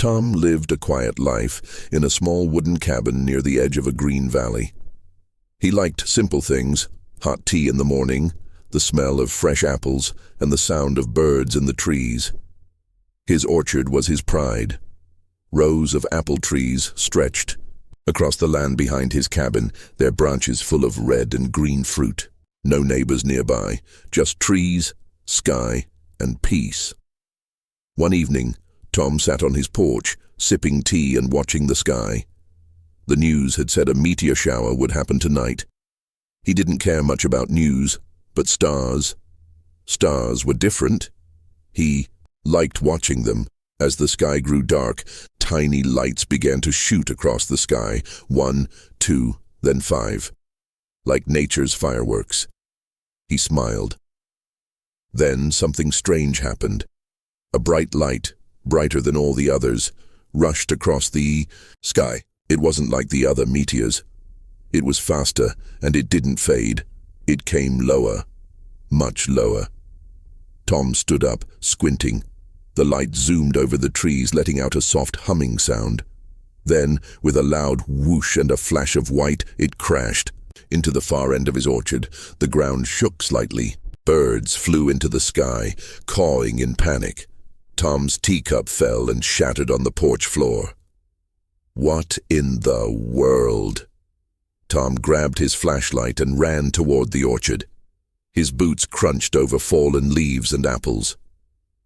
Tom lived a quiet life in a small wooden cabin near the edge of a green valley. He liked simple things: hot tea in the morning, the smell of fresh apples, and the sound of birds in the trees. His orchard was his pride. Rows of apple trees stretched across the land behind his cabin, their branches full of red and green fruit. No neighbors nearby, just trees, sky, and peace. One evening, Tom sat on his porch, sipping tea and watching the sky. The news had said a meteor shower would happen tonight. He didn't care much about news, but stars were different. He liked watching them. As the sky grew dark, tiny lights began to shoot across the sky. 1, 2, then 5. Like nature's fireworks. He smiled. Then something strange happened. A bright light, brighter than all the others, rushed across the sky. It wasn't like the other meteors. It was faster, and it didn't fade. It came lower, much lower. Tom stood up, squinting. The light zoomed over the trees, letting out a soft humming sound. Then, with a loud whoosh and a flash of white, it crashed into the far end of his orchard. The ground shook slightly. Birds flew into the sky, cawing in panic. Tom's teacup fell and shattered on the porch floor. What in the world? Tom grabbed his flashlight and ran toward the orchard. His boots crunched over fallen leaves and apples.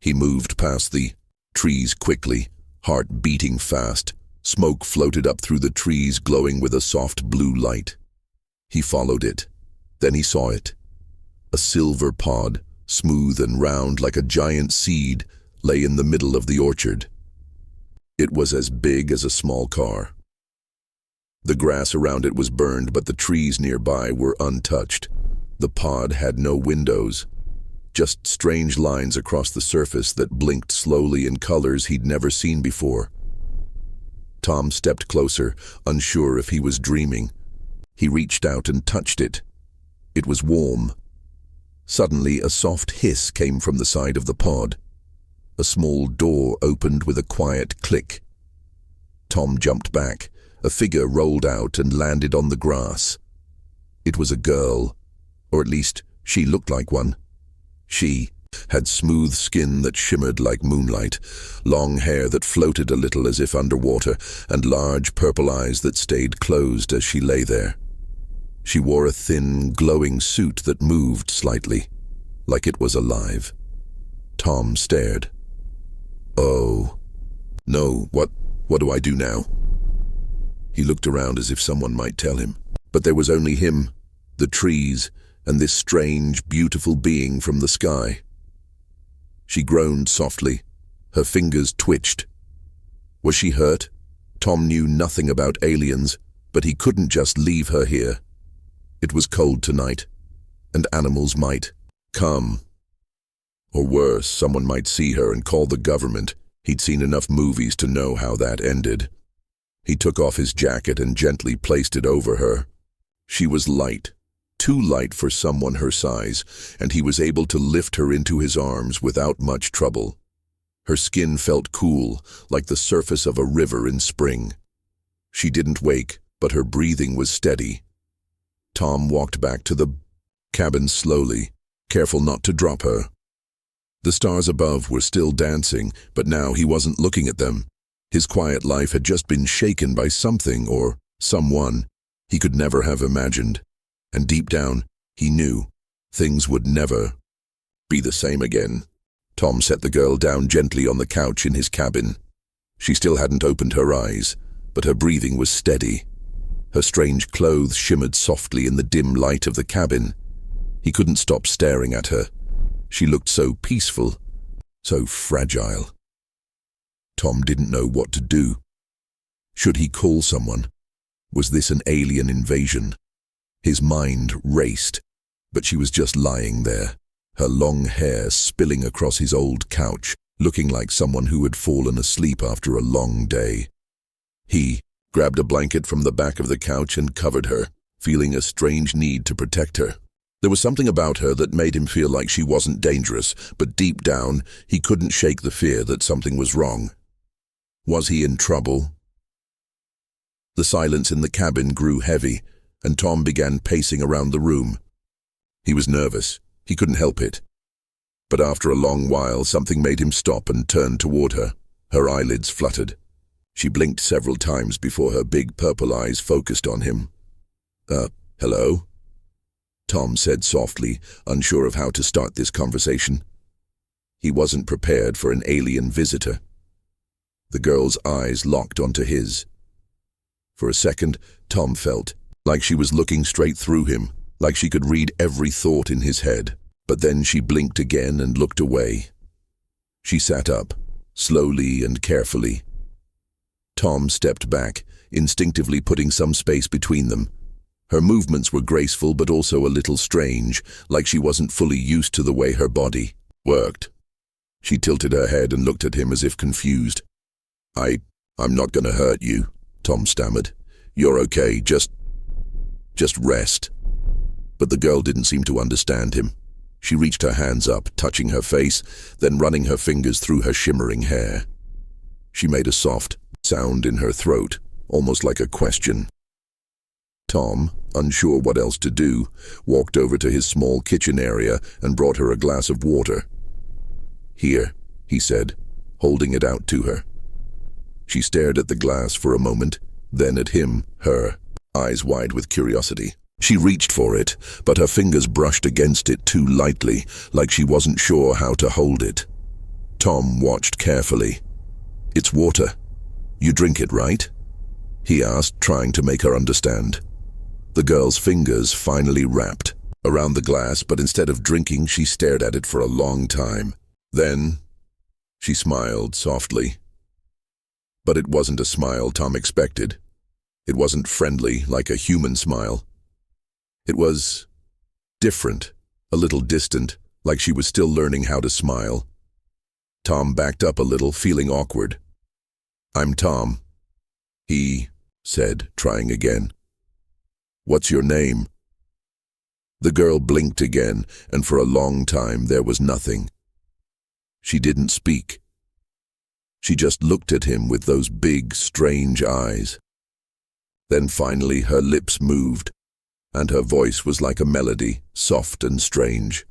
He moved past the trees quickly, heart beating fast. Smoke floated up through the trees, glowing with a soft blue light. He followed it. Then he saw it. A silver pod, smooth and round like a giant seed, lay in the middle of the orchard. It was as big as a small car. The grass around it was burned, but the trees nearby were untouched. The pod had no windows, just strange lines across the surface that blinked slowly in colors he'd never seen before. Tom stepped closer, unsure if he was dreaming. He reached out and touched it. It was warm. Suddenly, a soft hiss came from the side of the pod. A small door opened with a quiet click. Tom jumped back. A figure rolled out and landed on the grass. It was a girl, or at least she looked like one. She had smooth skin that shimmered like moonlight, long hair that floated a little as if underwater, and large purple eyes that stayed closed as she lay there. She wore a thin, glowing suit that moved slightly, like it was alive. Tom stared. Oh, no, what do I do now? He looked around as if someone might tell him, but there was only him, the trees, and this strange, beautiful being from the sky. She groaned softly. Her fingers twitched. Was she hurt? Tom knew nothing about aliens, but he couldn't just leave her here. It was cold tonight, and animals might come. Or worse, someone might see her and call the government. He'd seen enough movies to know how that ended. He took off his jacket and gently placed it over her. She was light, too light for someone her size, and he was able to lift her into his arms without much trouble. Her skin felt cool, like the surface of a river in spring. She didn't wake, but her breathing was steady. Tom walked back to the cabin slowly, careful not to drop her. The stars above were still dancing, but now he wasn't looking at them. His quiet life had just been shaken by something or someone he could never have imagined. And deep down, he knew things would never be the same again. Tom set the girl down gently on the couch in his cabin. She still hadn't opened her eyes, but her breathing was steady. Her strange clothes shimmered softly in the dim light of the cabin. He couldn't stop staring at her. She looked so peaceful, so fragile. Tom didn't know what to do. Should he call someone? Was this an alien invasion? His mind raced, but she was just lying there, her long hair spilling across his old couch, looking like someone who had fallen asleep after a long day. He grabbed a blanket from the back of the couch and covered her, feeling a strange need to protect her. There was something about her that made him feel like she wasn't dangerous, but deep down, he couldn't shake the fear that something was wrong. Was he in trouble? The silence in the cabin grew heavy, and Tom began pacing around the room. He was nervous. He couldn't help it. But after a long while, something made him stop and turn toward her. Her eyelids fluttered. She blinked several times before her big purple eyes focused on him. Hello? Tom said softly, unsure of how to start this conversation. He wasn't prepared for an alien visitor. The girl's eyes locked onto his. For a second, Tom felt like she was looking straight through him, like she could read every thought in his head. But then she blinked again and looked away. She sat up, slowly and carefully. Tom stepped back, instinctively putting some space between them. Her movements were graceful but also a little strange, like she wasn't fully used to the way her body worked. She tilted her head and looked at him as if confused. I'm not gonna hurt you, Tom stammered. You're okay, just rest. But the girl didn't seem to understand him. She reached her hands up, touching her face, then running her fingers through her shimmering hair. She made a soft sound in her throat, almost like a question. Tom, unsure what else to do, walked over to his small kitchen area and brought her a glass of water. Here, he said, holding it out to her. She stared at the glass for a moment, then at him, her eyes wide with curiosity. She reached for it, but her fingers brushed against it too lightly, like she wasn't sure how to hold it. Tom watched carefully. It's water. You drink it, right? He asked, trying to make her understand. The girl's fingers finally wrapped around the glass, but instead of drinking, she stared at it for a long time. Then, she smiled softly. But it wasn't a smile Tom expected. It wasn't friendly, like a human smile. It was different, a little distant, like she was still learning how to smile. Tom backed up a little, feeling awkward. I'm Tom, he said, trying again. What's your name? The girl blinked again, and for a long time there was nothing. She didn't speak. She just looked at him with those big, strange eyes. Then finally her lips moved, and her voice was like a melody, soft and strange.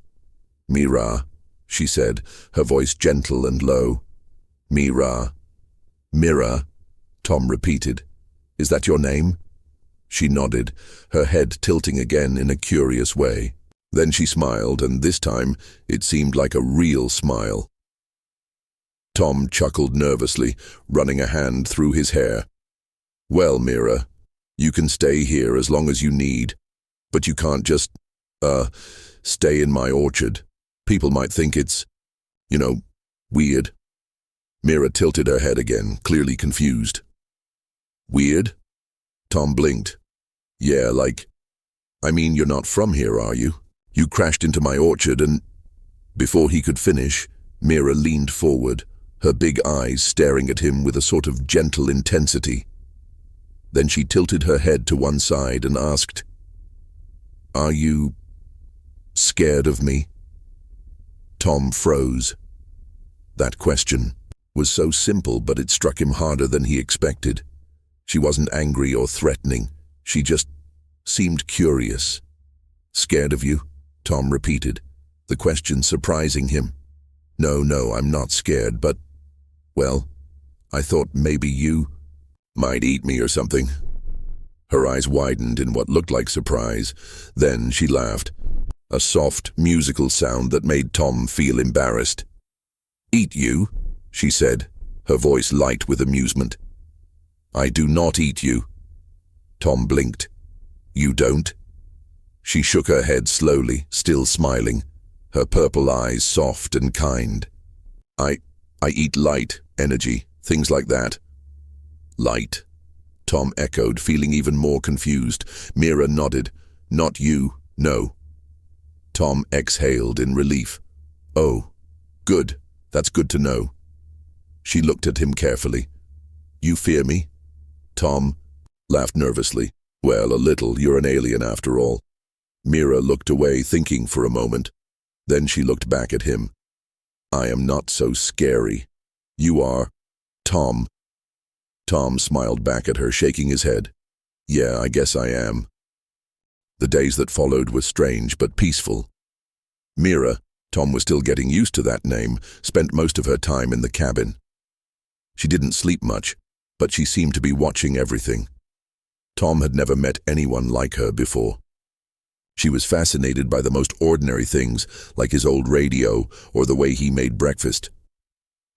Mira, she said, her voice gentle and low. Mira. Mira, Tom repeated. Is that your name? She nodded, her head tilting again in a curious way. Then she smiled, and this time it seemed like a real smile. Tom chuckled nervously, running a hand through his hair. Well, Mira, you can stay here as long as you need. But you can't just, stay in my orchard. People might think it's, weird. Mira tilted her head again, clearly confused. Weird? Tom blinked. Yeah, you're not from here, are you? You crashed into my orchard and... Before he could finish, Mira leaned forward, her big eyes staring at him with a sort of gentle intensity. Then she tilted her head to one side and asked, Are you scared of me? Tom froze. That question was so simple, but it struck him harder than he expected. She wasn't angry or threatening. She just seemed curious. Scared of you? Tom repeated, the question surprising him. No, I'm not scared, but, well, I thought maybe you might eat me or something. Her eyes widened in what looked like surprise. Then she laughed, a soft, musical sound that made Tom feel embarrassed. Eat you? She said, her voice light with amusement. I do not eat you. Tom blinked. You don't? She shook her head slowly, still smiling, her purple eyes soft and kind. I eat light, energy, things like that. Light? Tom echoed, feeling even more confused. Mira nodded. Not you, no. Tom exhaled in relief. Oh, good. That's good to know. She looked at him carefully. You fear me? Tom laughed nervously. Well, a little. You're an alien after all. Mira looked away, thinking for a moment. Then she looked back at him. I am not so scary. You are. Tom Tom smiled back at her, shaking his head. Yeah, I guess I am. The days that followed were strange but peaceful. Mira, Tom was still getting used to that name, spent most of her time in the cabin. She didn't sleep much, but she seemed to be watching everything. Tom had never met anyone like her before. She was fascinated by the most ordinary things, like his old radio or the way he made breakfast.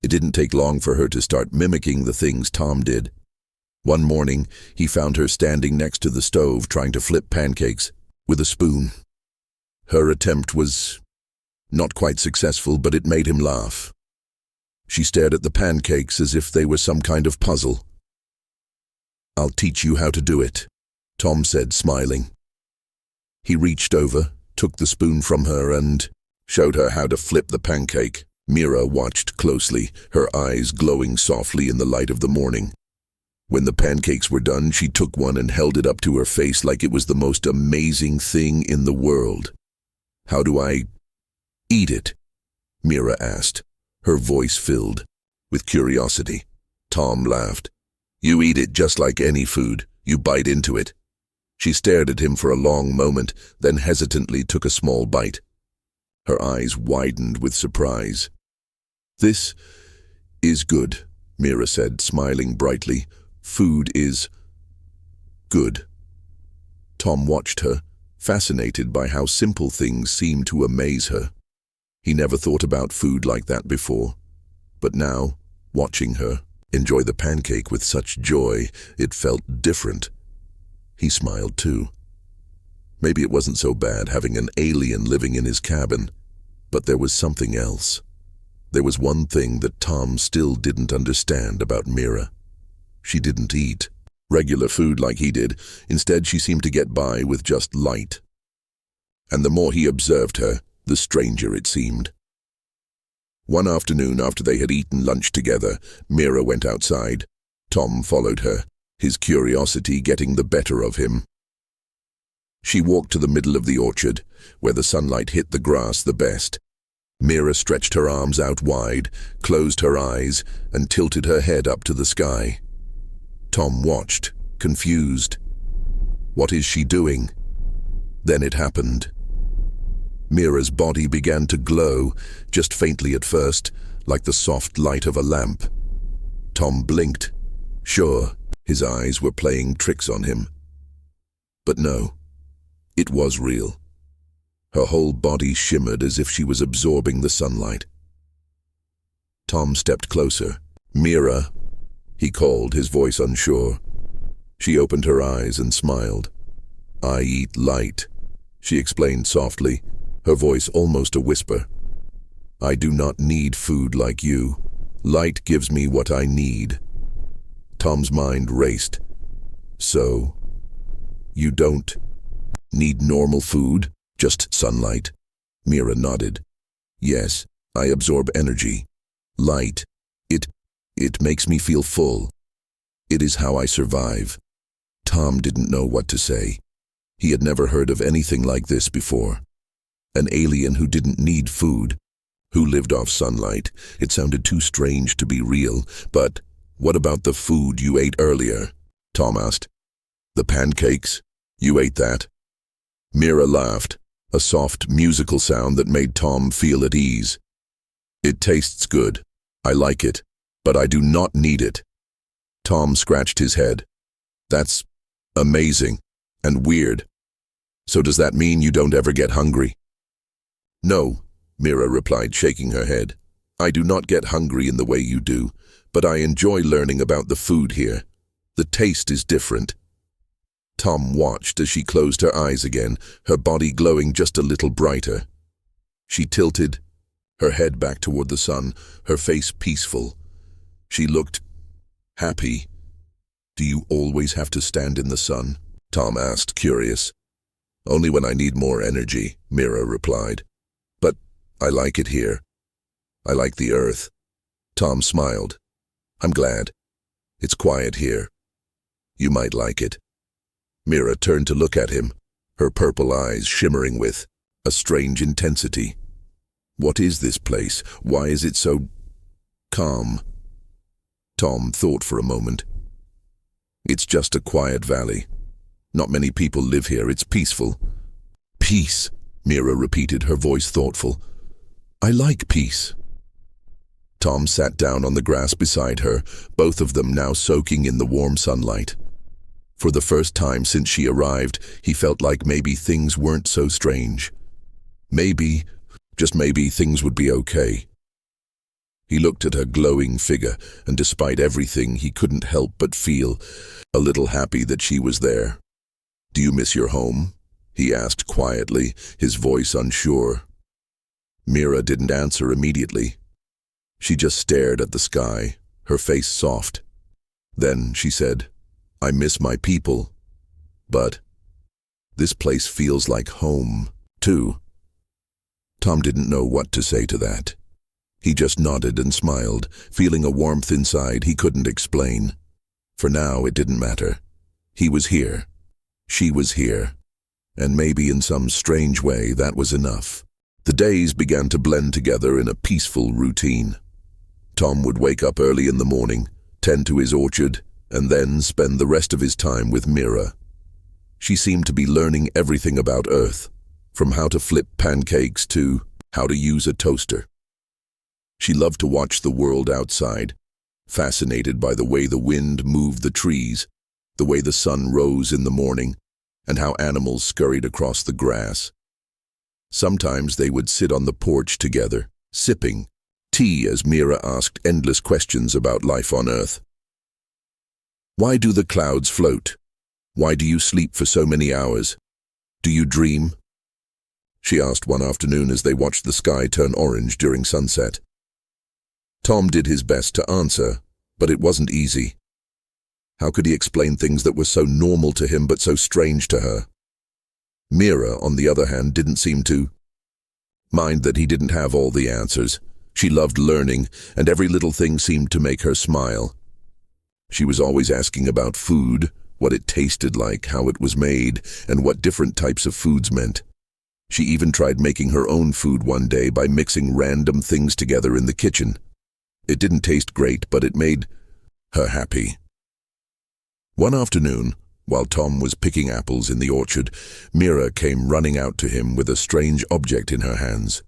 It didn't take long for her to start mimicking the things Tom did. One morning, he found her standing next to the stove trying to flip pancakes with a spoon. Her attempt was not quite successful, but it made him laugh. She stared at the pancakes as if they were some kind of puzzle. "I'll teach you how to do it," Tom said, smiling. He reached over, took the spoon from her, and showed her how to flip the pancake. Mira watched closely, her eyes glowing softly in the light of the morning. When the pancakes were done, she took one and held it up to her face like it was the most amazing thing in the world. "How do I eat it?" Mira asked, her voice filled with curiosity. Tom laughed. "You eat it just like any food. You bite into it." She stared at him for a long moment, then hesitantly took a small bite. Her eyes widened with surprise. "This is good," Mira said, smiling brightly. "Food is good." Tom watched her, fascinated by how simple things seemed to amaze her. He never thought about food like that before, but now, watching her enjoy the pancake with such joy, it felt different. He smiled too. Maybe it wasn't so bad having an alien living in his cabin, but there was something else. There was one thing that Tom still didn't understand about Mira. She didn't eat regular food like he did. Instead, she seemed to get by with just light. And the more he observed her, the stranger it seemed. One afternoon, after they had eaten lunch together, Mira went outside. Tom followed her, his curiosity getting the better of him. She walked to the middle of the orchard, where the sunlight hit the grass the best. Mira stretched her arms out wide, closed her eyes, and tilted her head up to the sky. Tom watched, confused. What is she doing? Then it happened. Mira's body began to glow, just faintly at first, like the soft light of a lamp. Tom blinked. Sure, his eyes were playing tricks on him. But no, it was real. Her whole body shimmered as if she was absorbing the sunlight. Tom stepped closer. "Mira," he called, his voice unsure. She opened her eyes and smiled. "I eat light," she explained softly, her voice almost a whisper. "I do not need food like you. Light gives me what I need." Tom's mind raced. "So, you don't need normal food, just sunlight?" Mira nodded. "Yes, I absorb energy. Light. It makes me feel full. It is how I survive." Tom didn't know what to say. He had never heard of anything like this before. An alien who didn't need food, who lived off sunlight. It sounded too strange to be real. "But what about the food you ate earlier?" Tom asked. "The pancakes? You ate that?" Mira laughed, a soft musical sound that made Tom feel at ease. "It tastes good. I like it, but I do not need it." Tom scratched his head. "That's amazing and weird. So does that mean you don't ever get hungry?" "No," Mira replied, shaking her head. "I do not get hungry in the way you do, but I enjoy learning about the food here. The taste is different." Tom watched as she closed her eyes again, her body glowing just a little brighter. She tilted, her head back toward the sun, her face peaceful. She looked happy. "Do you always have to stand in the sun?" Tom asked, curious. "Only when I need more energy," Mira replied. "But I like it here. I like the earth." Tom smiled. "I'm glad. It's quiet here. You might like it." Mira turned to look at him, her purple eyes shimmering with a strange intensity. "What is this place? Why is it so calm?" Tom thought for a moment. It's just a quiet valley. Not many people live here. It's peaceful." "Peace," Mira repeated, her voice thoughtful. "I like peace." Tom sat down on the grass beside her, both of them now soaking in the warm sunlight. For the first time since she arrived, he felt like maybe things weren't so strange. Maybe, just maybe, things would be okay. He looked at her glowing figure, and despite everything, he couldn't help but feel a little happy that she was there. "Do you miss your home?" he asked quietly, his voice unsure. Mira didn't answer immediately. She just stared at the sky, her face soft. Then she said, "I miss my people, but this place feels like home, too." Tom didn't know what to say to that. He just nodded and smiled, feeling a warmth inside he couldn't explain. For now, it didn't matter. He was here. She was here. And maybe in some strange way, that was enough. The days began to blend together in a peaceful routine. Tom would wake up early in the morning, tend to his orchard, and then spend the rest of his time with Mira. She seemed to be learning everything about Earth, from how to flip pancakes to how to use a toaster. She loved to watch the world outside, fascinated by the way the wind moved the trees, the way the sun rose in the morning, and how animals scurried across the grass. Sometimes they would sit on the porch together, sipping tea as Mira asked endless questions about life on Earth. "Why do the clouds float? Why do you sleep for so many hours? Do you dream?" she asked one afternoon as they watched the sky turn orange during sunset. Tom did his best to answer, but it wasn't easy. How could he explain things that were so normal to him but so strange to her? Mira, on the other hand, didn't seem to mind that he didn't have all the answers. She loved learning, and every little thing seemed to make her smile. She was always asking about food, what it tasted like, how it was made, and what different types of foods meant. She even tried making her own food one day by mixing random things together in the kitchen. It didn't taste great, but it made her happy. One afternoon, while Tom was picking apples in the orchard, Mira came running out to him with a strange object in her hands.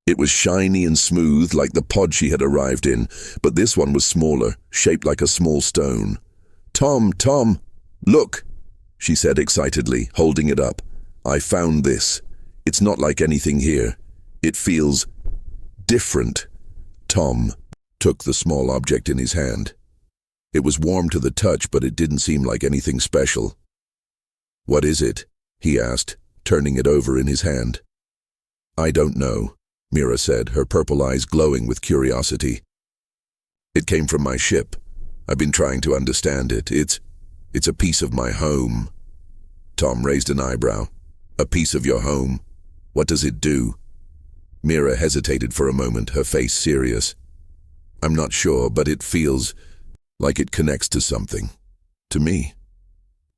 It was shiny and smooth like the pod she had arrived in, but this one was smaller, shaped like a small stone. Tom, look," she said excitedly, holding it up. "I found this. It's not like anything here. It feels different." Tom took the small object in his hand. It was warm to the touch, but it didn't seem like anything special. "What is it?" he asked, turning it over in his hand. "I don't know," Mira said, her purple eyes glowing with curiosity. "It came from my ship. I've been trying to understand it. It's a piece of my home." Tom raised an eyebrow. "A piece of your home? What does it do?" Mira hesitated for a moment, her face serious. "I'm not sure, but it feels like it connects to something. To me."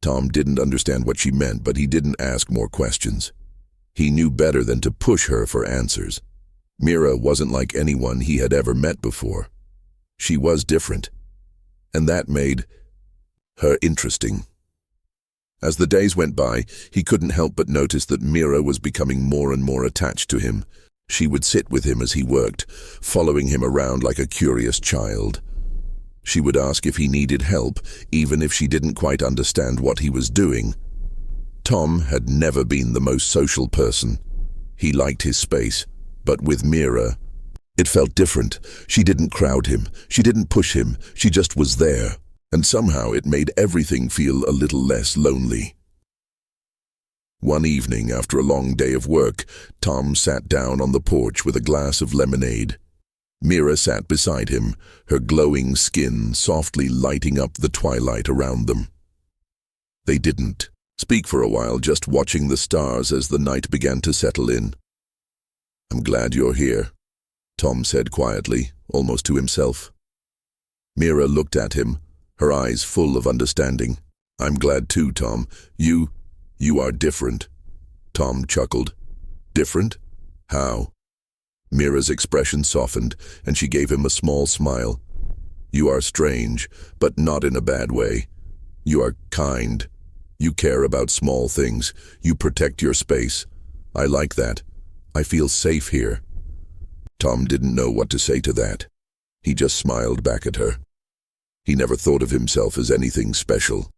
Tom didn't understand what she meant, but he didn't ask more questions. He knew better than to push her for answers. Mira wasn't like anyone he had ever met before. She was different, and that made her interesting. As the days went by, he couldn't help but notice that Mira was becoming more and more attached to him. She would sit with him as he worked, following him around like a curious child. She would ask if he needed help, even if she didn't quite understand what he was doing. Tom had never been the most social person. He liked his space, but with Mira, it felt different. She didn't crowd him, she didn't push him, she just was there, and somehow it made everything feel a little less lonely. One evening, after a long day of work, Tom sat down on the porch with a glass of lemonade. Mira sat beside him, her glowing skin softly lighting up the twilight around them. They didn't speak for a while, just watching the stars as the night began to settle in. "I'm glad you're here," Tom said quietly, almost to himself. Mira looked at him, her eyes full of understanding. "I'm glad too, Tom. You are different." Tom chuckled. "Different? How?" Mira's expression softened, and she gave him a small smile. "You are strange, but not in a bad way. You are kind. You care about small things. You protect your space. I like that. I feel safe here." Tom didn't know what to say to that. He just smiled back at her. He never thought of himself as anything special.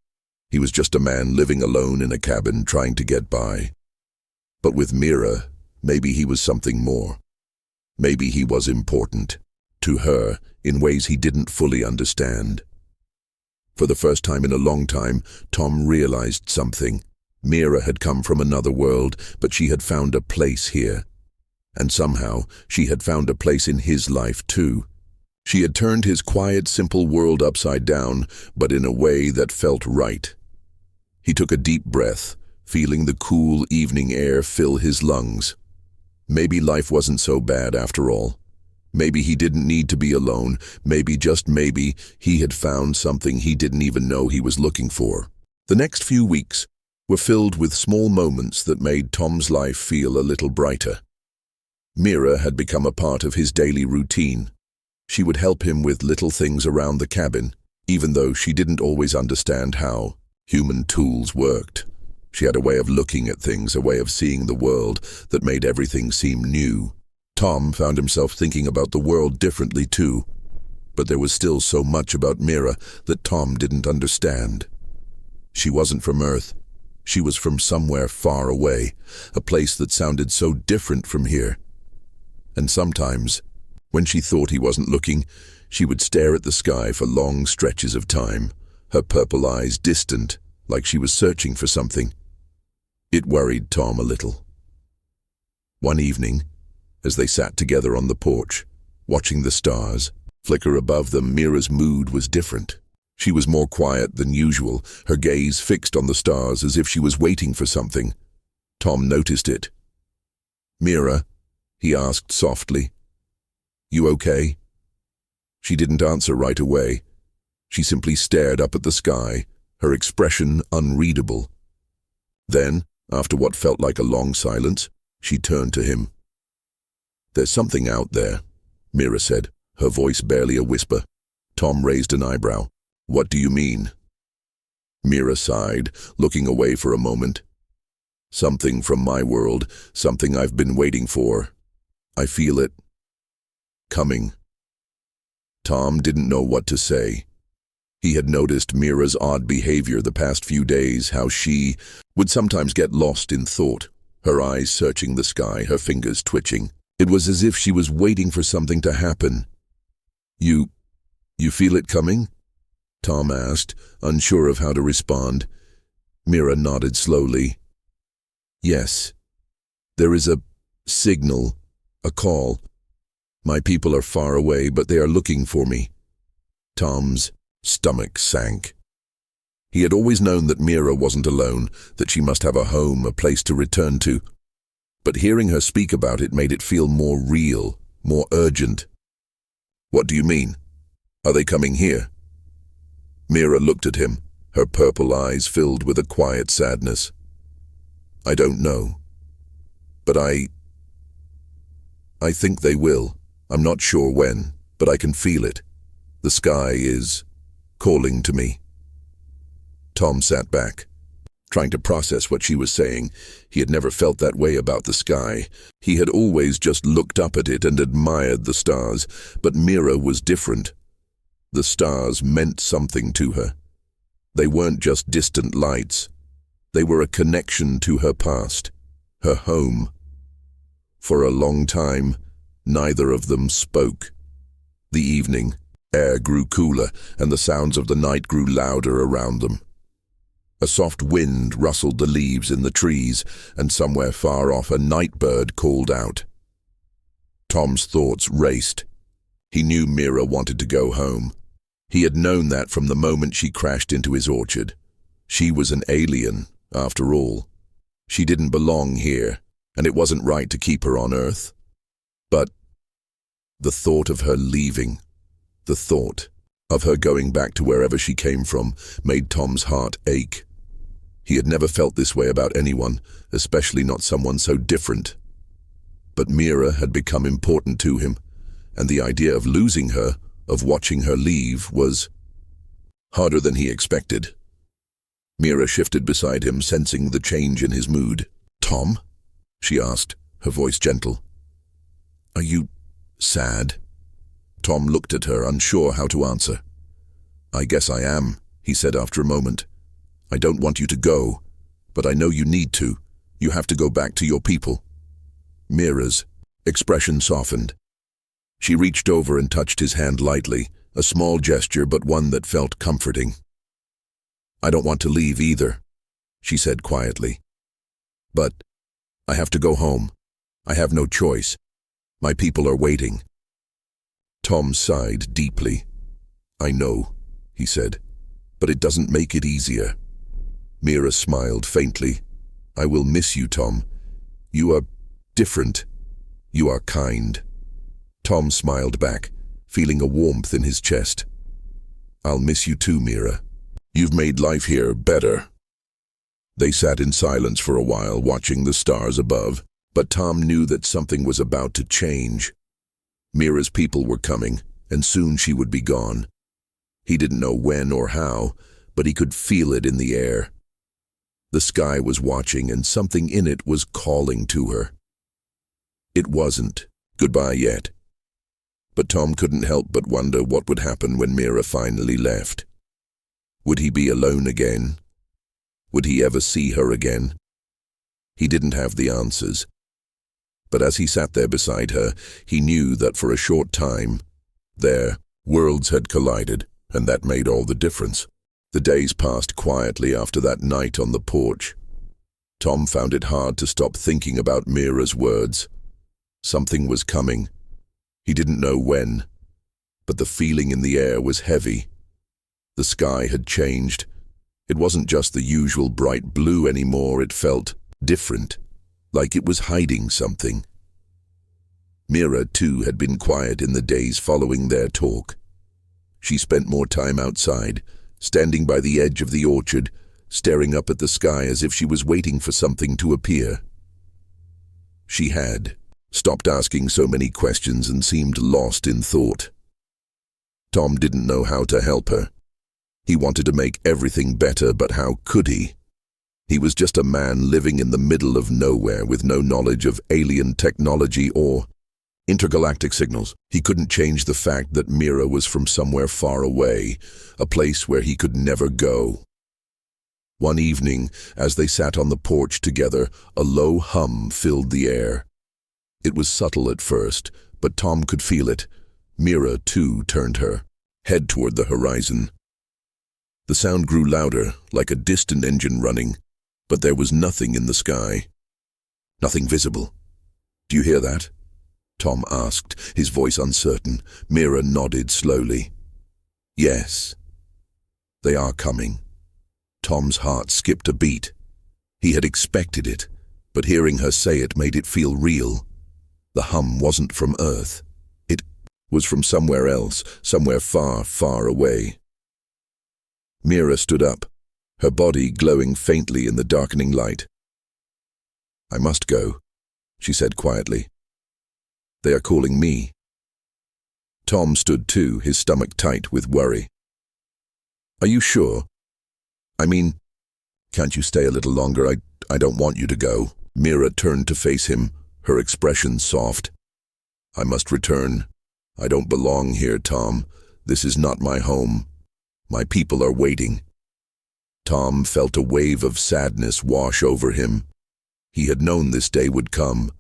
He was just a man living alone in a cabin trying to get by. But with Mira, maybe he was something more. Maybe he was important to her in ways he didn't fully understand. For the first time in a long time, Tom realized something. Mira had come from another world, but she had found a place here. And somehow, she had found a place in his life too. She had turned his quiet, simple world upside down, but in a way that felt right. He took a deep breath, feeling the cool evening air fill his lungs. Maybe life wasn't so bad after all. Maybe he didn't need to be alone. Maybe, just maybe, he had found something he didn't even know he was looking for. The next few weeks were filled with small moments that made Tom's life feel a little brighter. Mira had become a part of his daily routine. She would help him with little things around the cabin, even though she didn't always understand how human tools worked. She had a way of looking at things, a way of seeing the world that made everything seem new. Tom found himself thinking about the world differently too, but there was still so much about Mira that Tom didn't understand. She wasn't from Earth. She was from somewhere far away, a place that sounded so different from here. And sometimes, when she thought he wasn't looking, she would stare at the sky for long stretches of time, her purple eyes distant, like she was searching for something. It worried Tom a little. One evening, as they sat together on the porch, watching the stars flicker above them, Mira's mood was different. She was more quiet than usual, her gaze fixed on the stars as if she was waiting for something. Tom noticed it. "Mira," he asked softly, "you okay?" She didn't answer right away. She simply stared up at the sky, her expression unreadable. Then, after what felt like a long silence, she turned to him. "There's something out there," Mira said, her voice barely a whisper. Tom raised an eyebrow. "What do you mean?" Mira sighed, looking away for a moment. "Something from my world, something I've been waiting for. I feel it coming." Tom didn't know what to say. He had noticed Mira's odd behavior the past few days, how she would sometimes get lost in thought, her eyes searching the sky, her fingers twitching. It was as if she was waiting for something to happen. You feel it coming?" Tom asked, unsure of how to respond. Mira nodded slowly. "Yes. There is a signal, a call. My people are far away, but they are looking for me." Tom's stomach sank. He had always known that Mira wasn't alone, that she must have a home, a place to return to. But hearing her speak about it made it feel more real, more urgent. "What do you mean? Are they coming here?" Mira looked at him, her purple eyes filled with a quiet sadness. "I don't know. But I think they will. I'm not sure when, but I can feel it. The sky is calling to me." Tom sat back, trying to process what she was saying. He had never felt that way about the sky. He had always just looked up at it and admired the stars, but Mira was different. The stars meant something to her. They weren't just distant lights. They were a connection to her past, her home. For a long time, neither of them spoke. The evening air grew cooler, and the sounds of the night grew louder around them. A soft wind rustled the leaves in the trees, and somewhere far off a night bird called out. Tom's thoughts raced. He knew Mira wanted to go home. He had known that from the moment she crashed into his orchard. She was an alien, after all. She didn't belong here, and it wasn't right to keep her on Earth. But the thought of her leaving, the thought of her going back to wherever she came from, made Tom's heart ache. He had never felt this way about anyone, especially not someone so different. But Mira had become important to him, and the idea of losing her, of watching her leave, was harder than he expected. Mira shifted beside him, sensing the change in his mood. "Tom?" she asked, her voice gentle. "Are you sad?" Tom looked at her, unsure how to answer. "I guess I am," he said after a moment. "I don't want you to go, but I know you need to. You have to go back to your people." Mira's expression softened. She reached over and touched his hand lightly, a small gesture but one that felt comforting. "I don't want to leave either," she said quietly. "But I have to go home. I have no choice. My people are waiting." Tom sighed deeply. "I know," he said, "but it doesn't make it easier." Mira smiled faintly. "I will miss you, Tom. You are different. You are kind." Tom smiled back, feeling a warmth in his chest. "I'll miss you too, Mira. You've made life here better." They sat in silence for a while, watching the stars above, but Tom knew that something was about to change. Mira's people were coming, and soon she would be gone. He didn't know when or how, but he could feel it in the air. The sky was watching, and something in it was calling to her. It wasn't goodbye yet. But Tom couldn't help but wonder what would happen when Mira finally left. Would he be alone again? Would he ever see her again? He didn't have the answers. But as he sat there beside her, he knew that for a short time, their worlds had collided, and that made all the difference. The days passed quietly after that night on the porch. Tom found it hard to stop thinking about Mira's words. Something was coming. He didn't know when, but the feeling in the air was heavy. The sky had changed. It wasn't just the usual bright blue anymore. It felt different, like it was hiding something. Mira, too, had been quiet in the days following their talk. She spent more time outside, standing by the edge of the orchard, staring up at the sky as if she was waiting for something to appear. She had stopped asking so many questions and seemed lost in thought. Tom didn't know how to help her. He wanted to make everything better, but how could he? He was just a man living in the middle of nowhere with no knowledge of alien technology or intergalactic signals. He couldn't change the fact that Mira was from somewhere far away, a place where he could never go. One evening, as they sat on the porch together, a low hum filled the air. It was subtle at first, but Tom could feel it. Mira, too, turned her head toward the horizon. The sound grew louder, like a distant engine running, but there was nothing in the sky. Nothing visible. "Do you hear that?" Tom asked, his voice uncertain. Mira nodded slowly. "Yes. They are coming." Tom's heart skipped a beat. He had expected it, but hearing her say it made it feel real. The hum wasn't from Earth. It was from somewhere else, somewhere far, far away. Mira stood up, her body glowing faintly in the darkening light. "I must go," she said quietly. "They are calling me." Tom stood too, his stomach tight with worry. "Are you sure? I mean, can't you stay a little longer? I don't want you to go." Mira turned to face him, her expression soft. "I must return. I don't belong here, Tom. This is not my home. My people are waiting." Tom felt a wave of sadness wash over him. He had known this day would come,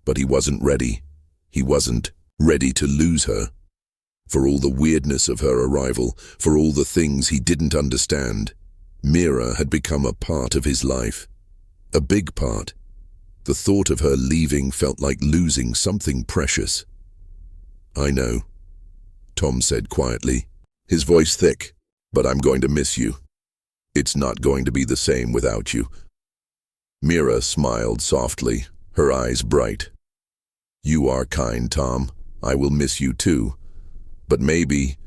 but he wasn't ready. He wasn't ready to lose her. For all the weirdness of her arrival, for all the things he didn't understand, Mira had become a part of his life. A big part. The thought of her leaving felt like losing something precious. "I know," Tom said quietly, his voice thick, "but I'm going to miss you. It's not going to be the same without you." Mira smiled softly, her eyes bright. "You are kind, Tom. I will miss you too. But maybe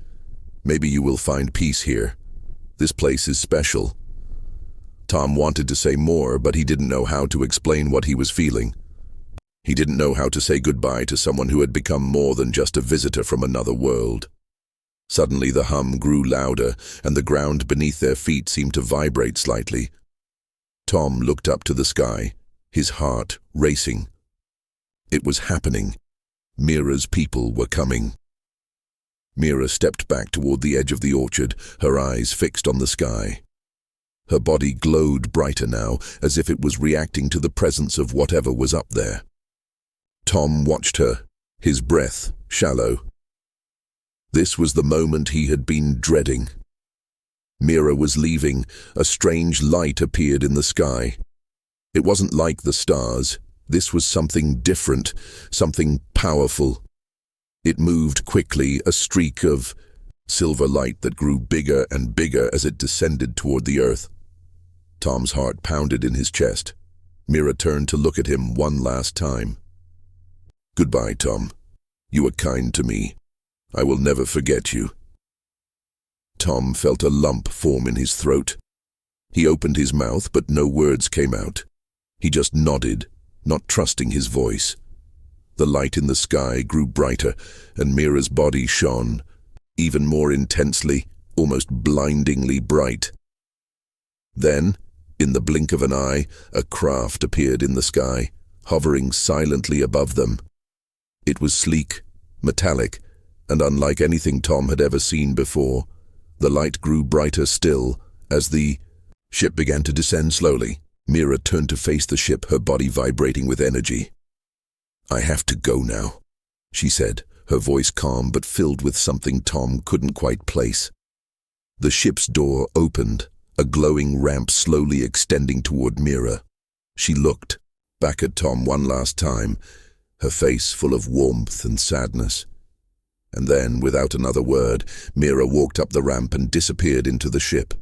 you will find peace here. This place is special." Tom wanted to say more, but he didn't know how to explain what he was feeling. He didn't know how to say goodbye to someone who had become more than just a visitor from another world. Suddenly the hum grew louder, and the ground beneath their feet seemed to vibrate slightly. Tom looked up to the sky, his heart racing. It was happening. Mira's people were coming. Mira stepped back toward the edge of the orchard, her eyes fixed on the sky. Her body glowed brighter now, as if it was reacting to the presence of whatever was up there. Tom watched her, his breath shallow. This was the moment he had been dreading. Mira was leaving. A strange light appeared in the sky. It wasn't like the stars. This was something different, something powerful. It moved quickly, a streak of silver light that grew bigger and bigger as it descended toward the earth. Tom's heart pounded in his chest. Mira turned to look at him one last time. "Goodbye, Tom. You were kind to me. I will never forget you." Tom felt a lump form in his throat. He opened his mouth, but no words came out. He just nodded, not trusting his voice. The light in the sky grew brighter, and Mira's body shone, even more intensely, almost blindingly bright. Then, in the blink of an eye, a craft appeared in the sky, hovering silently above them. It was sleek, metallic, and unlike anything Tom had ever seen before. The light grew brighter still as the ship began to descend slowly. Mira turned to face the ship, her body vibrating with energy. "I have to go now," she said, her voice calm but filled with something Tom couldn't quite place. The ship's door opened, a glowing ramp slowly extending toward Mira. She looked back at Tom one last time, her face full of warmth and sadness. And then, without another word, Mira walked up the ramp and disappeared into the ship.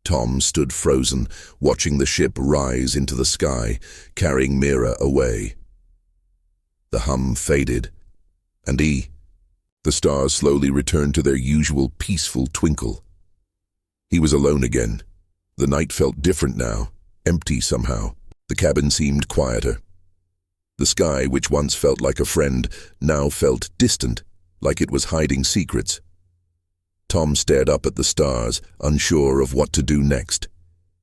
Tom stood frozen, watching the ship rise into the sky, carrying Mira away. The hum faded, and the stars slowly returned to their usual peaceful twinkle. He was alone again. The night felt different now, empty somehow. The cabin seemed quieter. The sky, which once felt like a friend, now felt distant, like it was hiding secrets. Tom stared up at the stars, unsure of what to do next.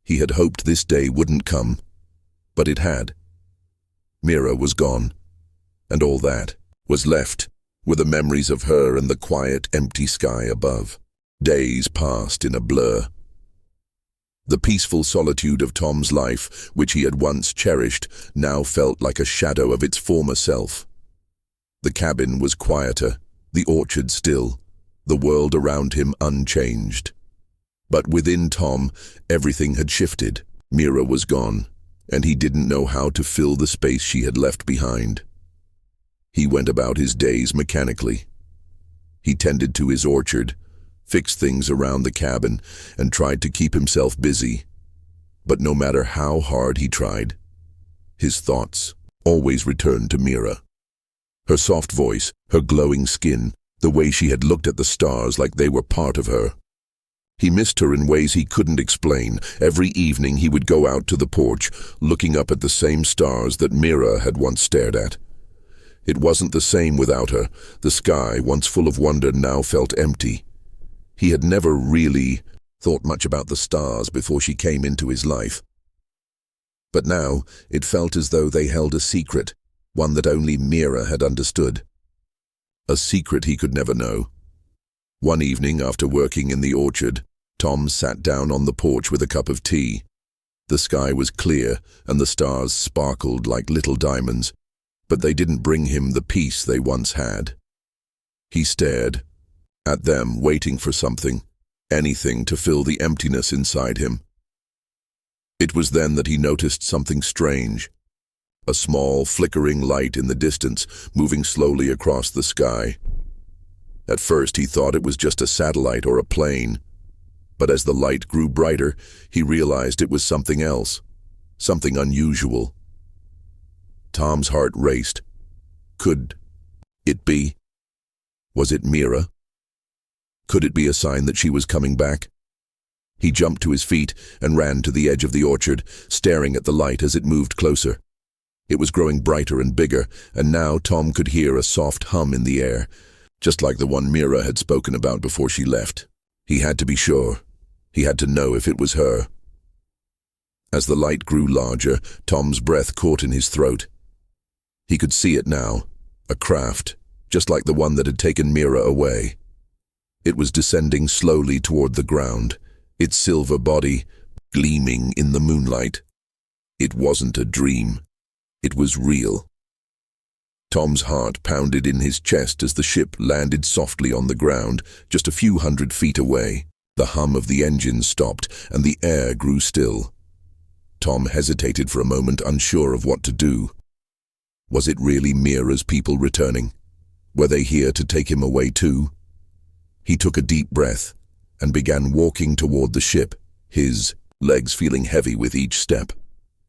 He had hoped this day wouldn't come, but it had. Mira was gone, and all that was left were the memories of her and the quiet, empty sky above. Days passed in a blur. The peaceful solitude of Tom's life, which he had once cherished, now felt like a shadow of its former self. The cabin was quieter, the orchard still, the world around him unchanged. But within Tom, everything had shifted. Mira was gone, and he didn't know how to fill the space she had left behind. He went about his days mechanically. He tended to his orchard, fixed things around the cabin, and tried to keep himself busy. But no matter how hard he tried, his thoughts always returned to Mira. Her soft voice, her glowing skin, the way she had looked at the stars like they were part of her. He missed her in ways he couldn't explain. Every evening he would go out to the porch, looking up at the same stars that Mira had once stared at. It wasn't the same without her. The sky, once full of wonder, now felt empty. He had never really thought much about the stars before she came into his life. But now it felt as though they held a secret, one that only Mira had understood. A secret he could never know. One evening, after working in the orchard, Tom sat down on the porch with a cup of tea. The sky was clear, and the stars sparkled like little diamonds, but they didn't bring him the peace they once had. He stared at them, waiting for something, anything to fill the emptiness inside him. It was then that he noticed something strange. A small, flickering light in the distance, moving slowly across the sky. At first he thought it was just a satellite or a plane, but as the light grew brighter, he realized it was something else, something unusual. Tom's heart raced. Could it be? Was it Mira? Could it be a sign that she was coming back? He jumped to his feet and ran to the edge of the orchard, staring at the light as it moved closer. It was growing brighter and bigger, and now Tom could hear a soft hum in the air, just like the one Mira had spoken about before she left. He had to be sure. He had to know if it was her. As the light grew larger, Tom's breath caught in his throat. He could see it now, a craft, just like the one that had taken Mira away. It was descending slowly toward the ground, its silver body gleaming in the moonlight. It wasn't a dream. It was real. Tom's heart pounded in his chest as the ship landed softly on the ground, just a few 100 feet away. The hum of the engine stopped, and the air grew still. Tom hesitated for a moment, unsure of what to do. Was it really Mira's people returning? Were they here to take him away too? He took a deep breath and began walking toward the ship, his legs feeling heavy with each step.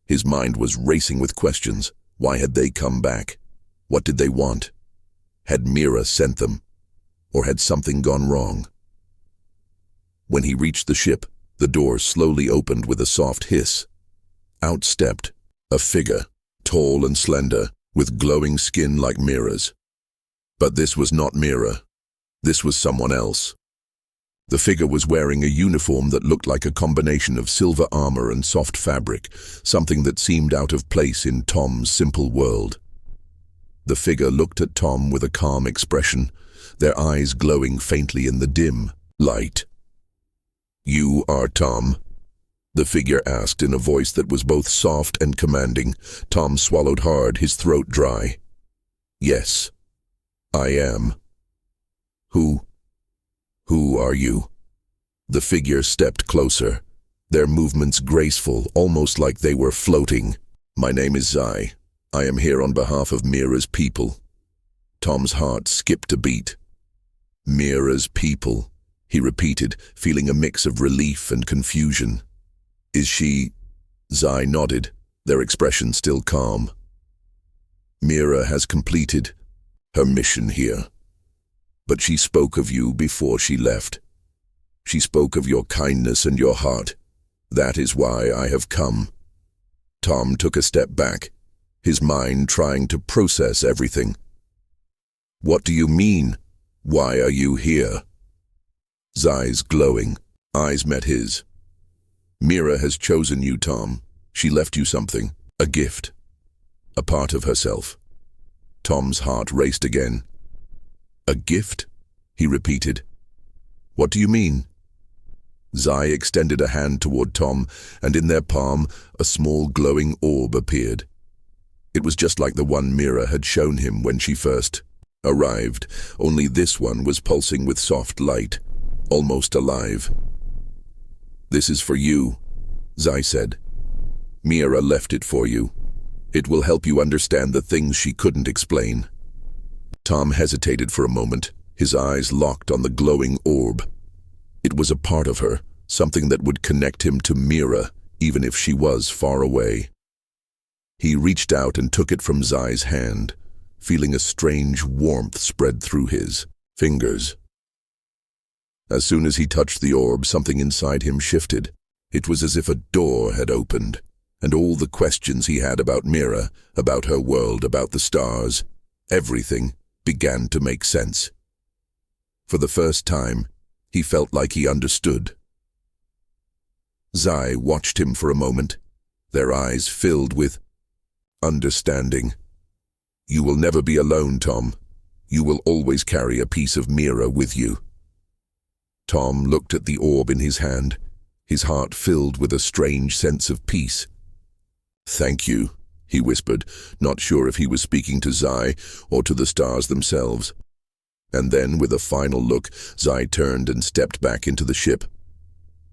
His mind was racing with questions. Why had they come back? What did they want? Had Mira sent them? Or had something gone wrong? When he reached the ship, the door slowly opened with a soft hiss. Out stepped a figure, tall and slender, with glowing skin like Mira's. But this was not Mira. This was someone else. The figure was wearing a uniform that looked like a combination of silver armor and soft fabric, something that seemed out of place in Tom's simple world. The figure looked at Tom with a calm expression, their eyes glowing faintly in the dim light. "You are Tom?" the figure asked in a voice that was both soft and commanding. Tom swallowed hard, his throat dry. "Yes, I am." Who are you?" The figure stepped closer, their movements graceful, almost like they were floating. "My name is Zai. I am here on behalf of Mira's people." Tom's heart skipped a beat. "Mira's people," he repeated, feeling a mix of relief and confusion. "Is she—" Zai nodded, their expression still calm. "Mira has completed her mission here. But she spoke of you before she left. She spoke of your kindness and your heart. That is why I have come." Tom took a step back, his mind trying to process everything. "What do you mean? Why are you here?" Zai's glowing eyes met his. "Mira has chosen you, Tom. She left you something, a gift, a part of herself." Tom's heart raced again. "A gift?" he repeated. "What do you mean?" Zai extended a hand toward Tom, and in their palm, a small glowing orb appeared. It was just like the one Mira had shown him when she first arrived, only this one was pulsing with soft light, almost alive. "This is for you," Zai said. "Mira left it for you. It will help you understand the things she couldn't explain." Tom hesitated for a moment, his eyes locked on the glowing orb. It was a part of her, something that would connect him to Mira, even if she was far away. He reached out and took it from Zai's hand, feeling a strange warmth spread through his fingers. As soon as he touched the orb, something inside him shifted. It was as if a door had opened, and all the questions he had about Mira, about her world, about the stars, everything began to make sense. For the first time, he felt like he understood. Zai watched him for a moment, their eyes filled with understanding. "You will never be alone, Tom. You will always carry a piece of Mira with you." Tom looked at the orb in his hand, his heart filled with a strange sense of peace. "Thank you," he whispered, not sure if he was speaking to Zai or to the stars themselves. And then, with a final look, Zai turned and stepped back into the ship.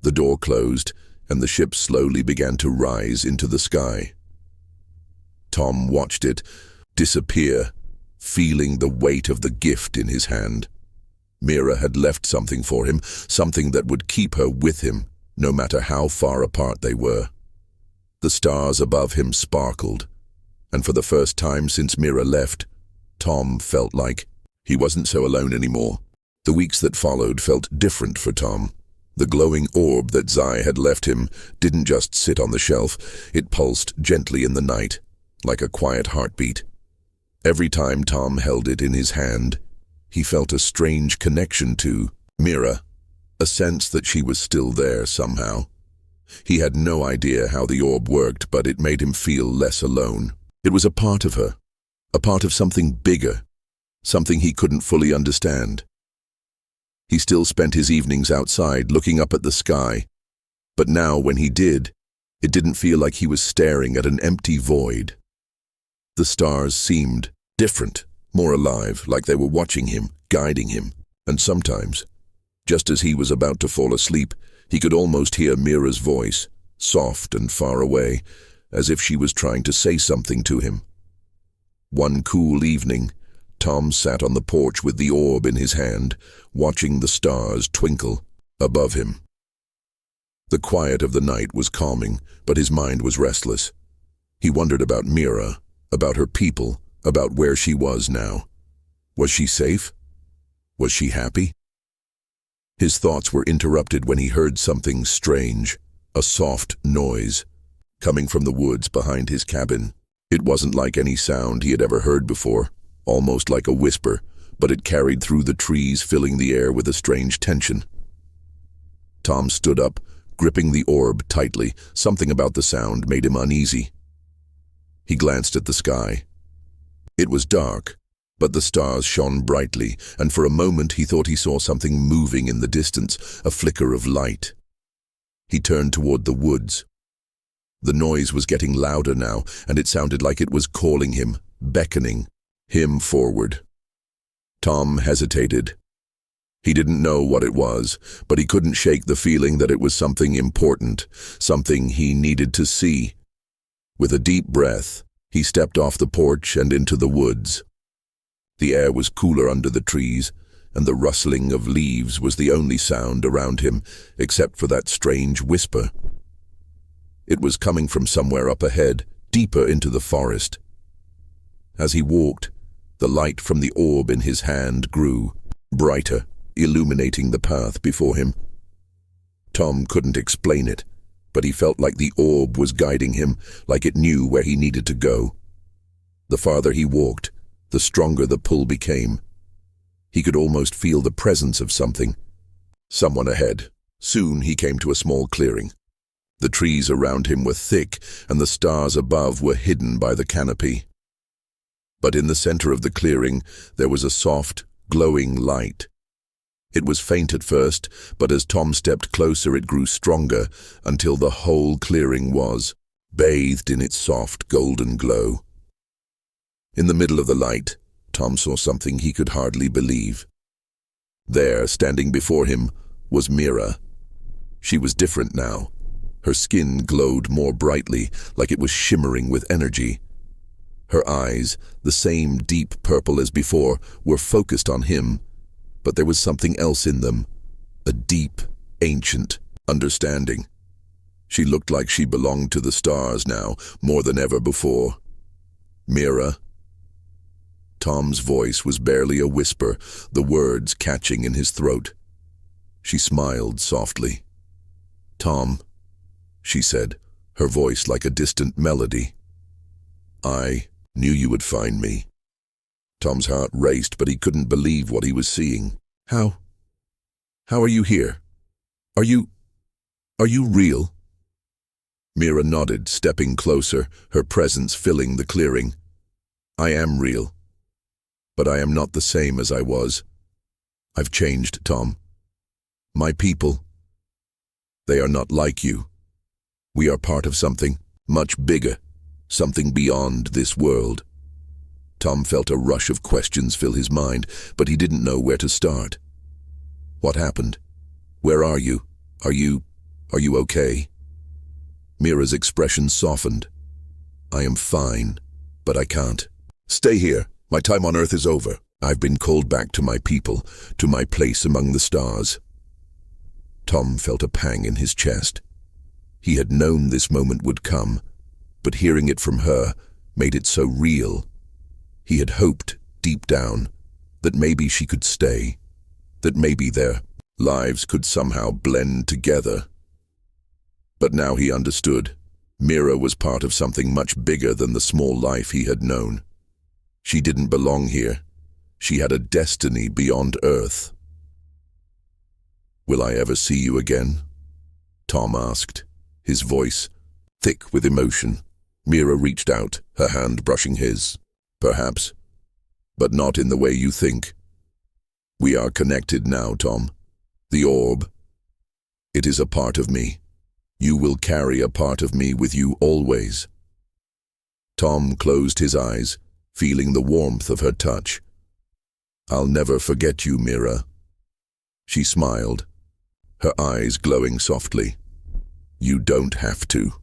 The door closed, and the ship slowly began to rise into the sky. Tom watched it disappear, feeling the weight of the gift in his hand. Mira had left something for him, something that would keep her with him, no matter how far apart they were. The stars above him sparkled, and for the first time since Mira left, Tom felt like he wasn't so alone anymore. The weeks that followed felt different for Tom. The glowing orb that Zai had left him didn't just sit on the shelf, it pulsed gently in the night, like a quiet heartbeat. Every time Tom held it in his hand, He felt a strange connection to Mira, a sense that she was still there somehow. He had no idea how the orb worked, but it made him feel less alone. It was a part of her, a part of something bigger, something he couldn't fully understand. He still spent his evenings outside, looking up at the sky, but now when he did, it didn't feel like he was staring at an empty void. The stars seemed different, more alive, like they were watching him, guiding him, and sometimes, just as he was about to fall asleep, he could almost hear Mira's voice, soft and far away, as if she was trying to say something to him. One cool evening, Tom sat on the porch with the orb in his hand, watching the stars twinkle above him. The quiet of the night was calming, but his mind was restless. He wondered about Mira, about her people, about where she was now. Was she safe? Was she happy? His thoughts were interrupted when he heard something strange, a soft noise, coming from the woods behind his cabin. It wasn't like any sound he had ever heard before, almost like a whisper, but it carried through the trees, filling the air with a strange tension. Tom stood up, gripping the orb tightly. Something about the sound made him uneasy. He glanced at the sky. It was dark, but the stars shone brightly, and for a moment he thought he saw something moving in the distance, a flicker of light. He turned toward the woods. The noise was getting louder now, and it sounded like it was calling him, beckoning him forward. Tom hesitated. He didn't know what it was, but he couldn't shake the feeling that it was something important, something he needed to see. With a deep breath, he stepped off the porch and into the woods. The air was cooler under the trees, and the rustling of leaves was the only sound around him, except for that strange whisper. It was coming from somewhere up ahead, deeper into the forest. As he walked, the light from the orb in his hand grew brighter, illuminating the path before him. Tom couldn't explain it, but he felt like the orb was guiding him, like it knew where he needed to go. The farther he walked, the stronger the pull became. He could almost feel the presence of someone ahead. Soon he came to a small clearing. The trees around him were thick, and the stars above were hidden by the canopy. But in the center of the clearing, there was a soft, glowing light. It was faint at first, but as Tom stepped closer it grew stronger, until the whole clearing was bathed in its soft, golden glow. In the middle of the light, Tom saw something he could hardly believe. There, standing before him, was Mira. She was different now. Her skin glowed more brightly, like it was shimmering with energy. Her eyes, the same deep purple as before, were focused on him, but there was something else in them, a deep, ancient understanding. She looked like she belonged to the stars now, more than ever before. Mira. Tom's voice was barely a whisper, the words catching in his throat. She smiled softly. "Tom," she said, her voice like a distant melody. "I knew you would find me." Tom's heart raced, but he couldn't believe what he was seeing. How are you here? Are you real?" Mira nodded, stepping closer, her presence filling the clearing. "I am real, but I am not the same as I was. I've changed, Tom. My people, they are not like you. We are part of something much bigger, something beyond this world." Tom felt a rush of questions fill his mind, but he didn't know where to start. What happened? Where are you? Are you okay? Mira's expression softened. "I am fine, but I can't. Stay here. My time on Earth is over. I've been called back to my people, to my place among the stars." Tom felt a pang in his chest. He had known this moment would come, but hearing it from her made it so real. He had hoped, deep down, that maybe she could stay, that maybe their lives could somehow blend together. But now he understood. Mira was part of something much bigger than the small life he had known. She didn't belong here. She had a destiny beyond Earth. "Will I ever see you again?" Tom asked, his voice thick with emotion. Mira reached out, her hand brushing his. "Perhaps, but not in the way you think. We are connected now, Tom. The orb. It is a part of me. You will carry a part of me with you always." Tom closed his eyes, feeling the warmth of her touch. "I'll never forget you, Mira." She smiled, her eyes glowing softly. "You don't have to.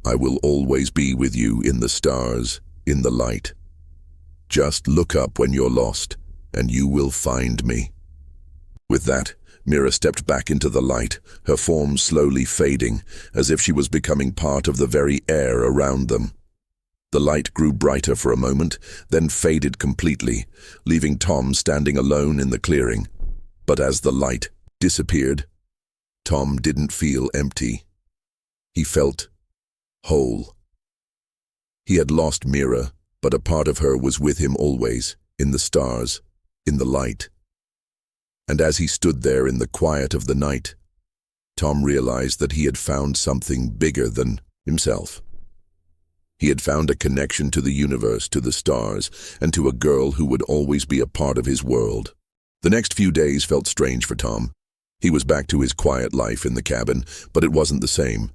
I will always be with you in the stars, in the light. Just look up when you're lost, and you will find me." With that, Mira stepped back into the light, her form slowly fading, as if she was becoming part of the very air around them. The light grew brighter for a moment, then faded completely, leaving Tom standing alone in the clearing. But as the light disappeared, Tom didn't feel empty. He felt whole. He had lost Mira, but a part of her was with him always, in the stars, in the light. And as he stood there in the quiet of the night, Tom realized that he had found something bigger than himself. He had found a connection to the universe, to the stars, and to a girl who would always be a part of his world. The next few days felt strange for Tom. He was back to his quiet life in the cabin, but it wasn't the same.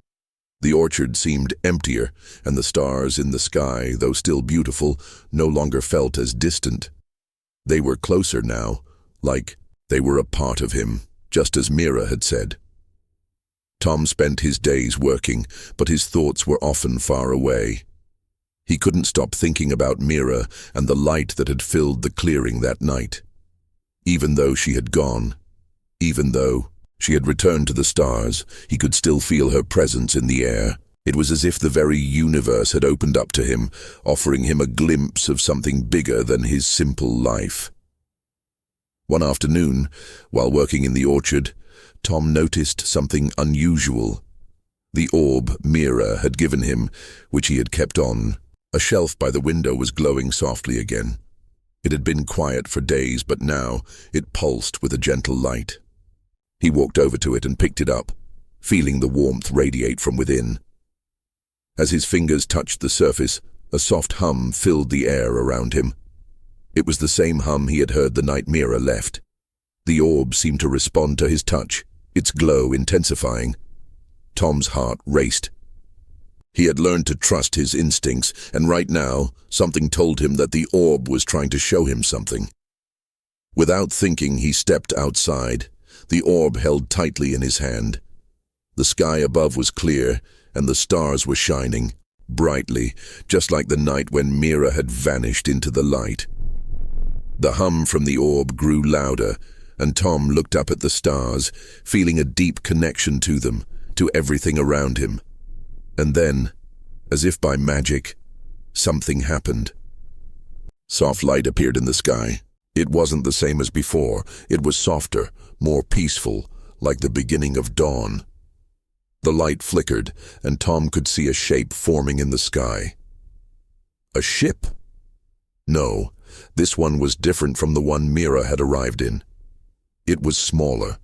The orchard seemed emptier, and the stars in the sky, though still beautiful, no longer felt as distant. They were closer now, like they were a part of him, just as Mira had said. Tom spent his days working, but his thoughts were often far away. He couldn't stop thinking about Mira and the light that had filled the clearing that night. Even though she had gone, even though she had returned to the stars, he could still feel her presence in the air. It was as if the very universe had opened up to him, offering him a glimpse of something bigger than his simple life. One afternoon, while working in the orchard, Tom noticed something unusual. The orb Mira had given him, which he had kept on. A shelf by the window was glowing softly again. It had been quiet for days, but now it pulsed with a gentle light. He walked over to it and picked it up, feeling the warmth radiate from within. As his fingers touched the surface, a soft hum filled the air around him. It was the same hum he had heard the night Mira left. The orb seemed to respond to his touch, its glow intensifying. Tom's heart raced. He had learned to trust his instincts, and right now, something told him that the orb was trying to show him something. Without thinking, he stepped outside, the orb held tightly in his hand. The sky above was clear, and the stars were shining, brightly, just like the night when Mira had vanished into the light. The hum from the orb grew louder, and Tom looked up at the stars, feeling a deep connection to them, to everything around him. And then, as if by magic, something happened. Soft light appeared in the sky. It wasn't the same as before. It was softer, more peaceful, like the beginning of dawn. The light flickered, and Tom could see a shape forming in the sky. A ship? No, this one was different from the one Mira had arrived in. It was smaller,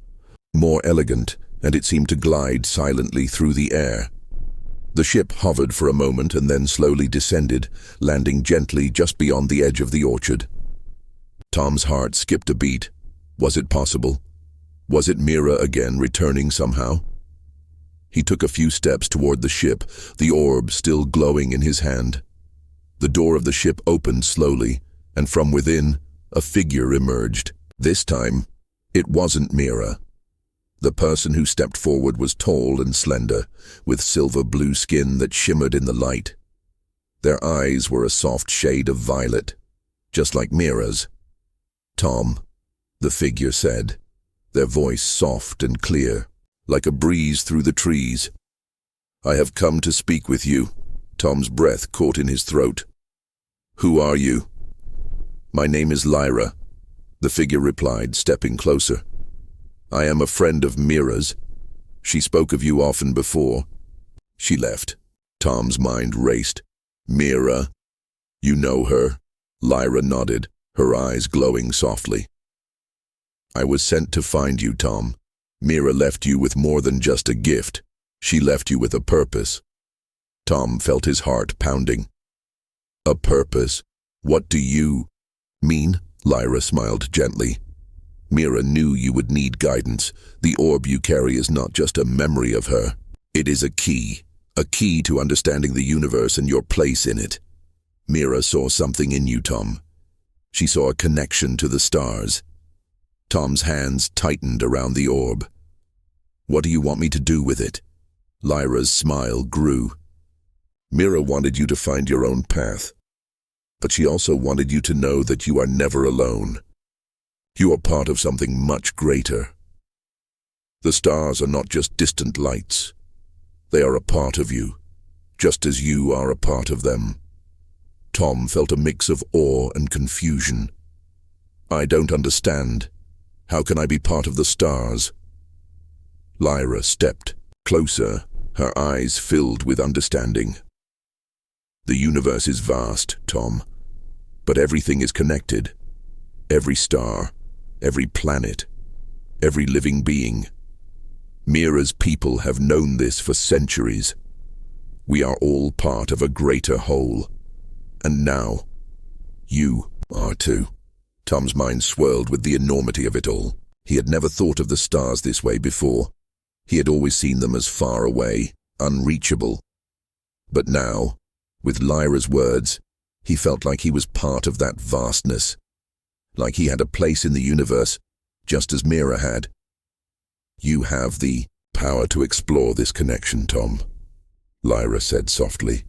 more elegant, and it seemed to glide silently through the air. The ship hovered for a moment and then slowly descended, landing gently just beyond the edge of the orchard. Tom's heart skipped a beat. Was it possible? Was it Mira again, returning somehow? He took a few steps toward the ship, the orb still glowing in his hand. The door of the ship opened slowly, and from within, a figure emerged. This time, it wasn't Mira. The person who stepped forward was tall and slender, with silver-blue skin that shimmered in the light. Their eyes were a soft shade of violet, just like Mira's. "Tom," the figure said, their voice soft and clear, like a breeze through the trees. "I have come to speak with you." Tom's breath caught in his throat. "Who are you?" "My name is Lyra," the figure replied, stepping closer. "I am a friend of Mira's. She spoke of you often before. She left." Tom's mind raced. "Mira? You know her?" Lyra nodded. her eyes glowing softly. "I was sent to find you, Tom. Mira left you with more than just a gift. She left you with a purpose." Tom felt his heart pounding. "A purpose? What do you mean?" Lyra smiled gently. "Mira knew you would need guidance. The orb you carry is not just a memory of her. It is a key to understanding the universe and your place in it. Mira saw something in you, Tom. She saw a connection to the stars." Tom's hands tightened around the orb. "What do you want me to do with it?" Lyra's smile grew. "Mira wanted you to find your own path, but she also wanted you to know that you are never alone. You are part of something much greater. The stars are not just distant lights. They are a part of you, just as you are a part of them." Tom felt a mix of awe and confusion. "I don't understand. How can I be part of the stars?" Lyra stepped closer, her eyes filled with understanding. "The universe is vast, Tom, but everything is connected. Every star, every planet, every living being. Mira's people have known this for centuries. We are all part of a greater whole. And now, you are too." Tom's mind swirled with the enormity of it all. He had never thought of the stars this way before. He had always seen them as far away, unreachable. But now, with Lyra's words, he felt like he was part of that vastness, like he had a place in the universe, just as Mira had. "You have the power to explore this connection, Tom," Lyra said softly.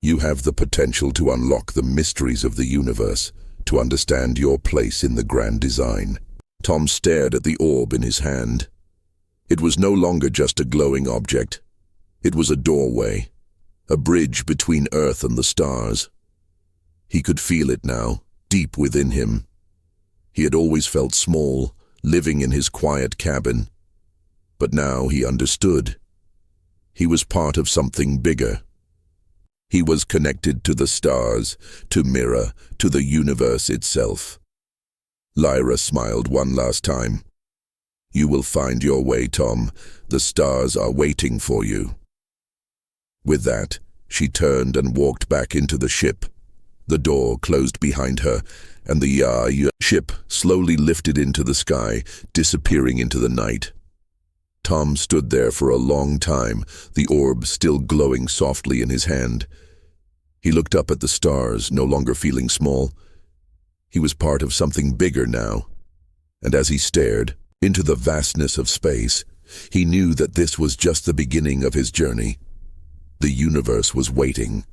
"You have the potential to unlock the mysteries of the universe, to understand your place in the grand design." Tom stared at the orb in his hand. It was no longer just a glowing object. It was a doorway, a bridge between Earth and the stars. He could feel it now, deep within him. He had always felt small, living in his quiet cabin. But now he understood. He was part of something bigger. He was connected to the stars, to Mira, to the universe itself. Lyra smiled one last time. "You will find your way, Tom. The stars are waiting for you." With that, she turned and walked back into the ship. The door closed behind her, and the ship slowly lifted into the sky, disappearing into the night. Tom stood there for a long time, the orb still glowing softly in his hand. He looked up at the stars, no longer feeling small. He was part of something bigger now. And as he stared into the vastness of space, he knew that this was just the beginning of his journey. The universe was waiting.